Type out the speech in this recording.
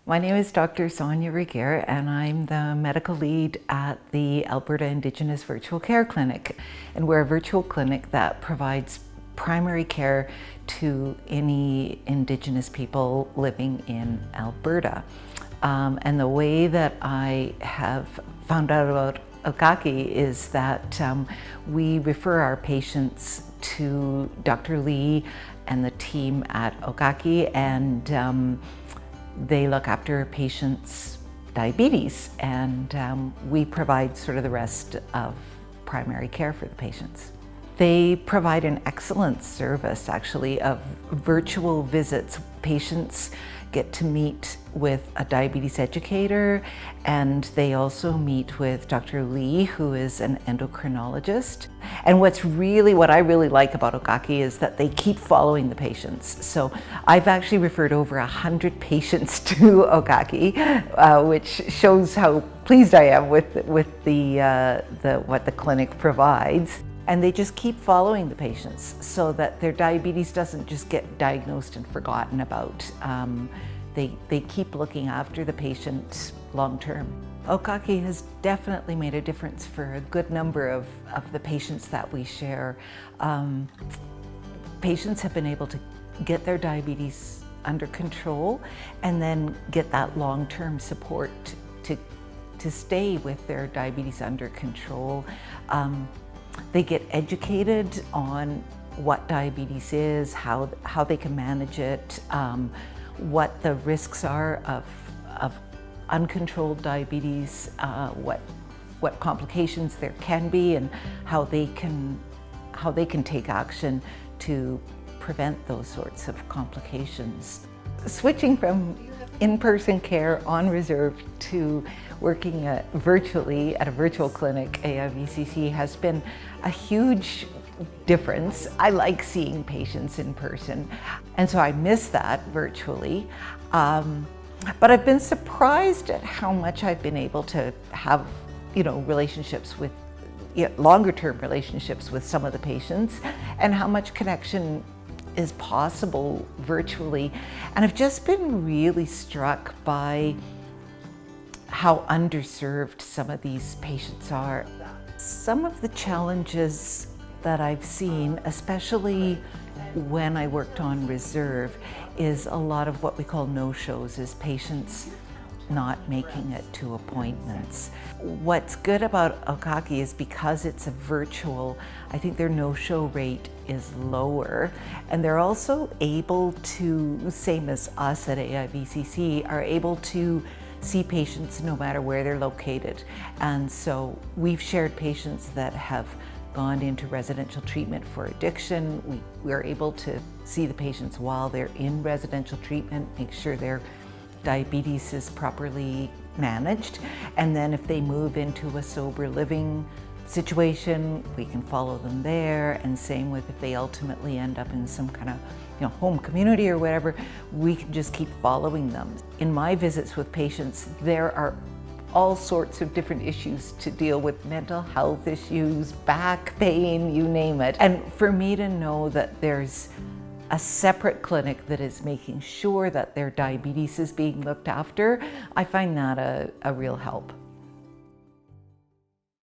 My name is Dr. Sonya Regehr, and I'm the medical lead at the Alberta Indigenous Virtual Care Clinic. And we're a virtual clinic that provides primary care to any Indigenous people living in Alberta. And the way that I have found out about Okaki is that we refer our patients to Dr. Lee and the team at Okaki, and they look after patients' diabetes, and we provide sort of the rest of primary care for the patients. They provide an excellent service, actually, of virtual visits. Patients get to meet with a diabetes educator, and they also meet with Dr. Lee, who is an endocrinologist. And what I really like about Okaki is that they keep following the patients. So I've actually referred over 100 patients to Okaki, which shows how pleased I am with what the clinic provides. And they just keep following the patients so that their diabetes doesn't just get diagnosed and forgotten about. They keep looking after the patient long term. Okaki has definitely made a difference for a good number of the patients that we share. Patients have been able to get their diabetes under control and then get that long-term support to stay with their diabetes under control. They get educated on what diabetes is, how they can manage it, what the risks are of uncontrolled diabetes, what complications there can be, and how they can take action to prevent those sorts of complications. Switching from in-person care on reserve to working virtually at a virtual clinic, ODVCC, has been a huge difference. I like seeing patients in person, and so I miss that virtually. But I've been surprised at how much I've been able to have, relationships with, longer-term relationships with some of the patients, and how much connection is possible virtually. And I've just been really struck by how underserved some of these patients are. Some of the challenges that I've seen, especially when I worked on reserve, is a lot of what we call no-shows, is patients not making it to appointments. What's good about Okaki is because it's a virtual, I think their no-show rate is lower, and they're also able to, same as us at ODVCC, are able to see patients no matter where they're located. And so we've shared patients that have gone into residential treatment for addiction. We're able to see the patients while they're in residential treatment, make sure their diabetes is properly managed. And then if they move into a sober living situation, we can follow them there. And same with if they ultimately end up in some kind of home community or whatever, we can just keep following them. In my visits with patients, there are all sorts of different issues to deal with, mental health issues, back pain, you name it. And for me to know that there's a separate clinic that is making sure that their diabetes is being looked after, I find that a real help.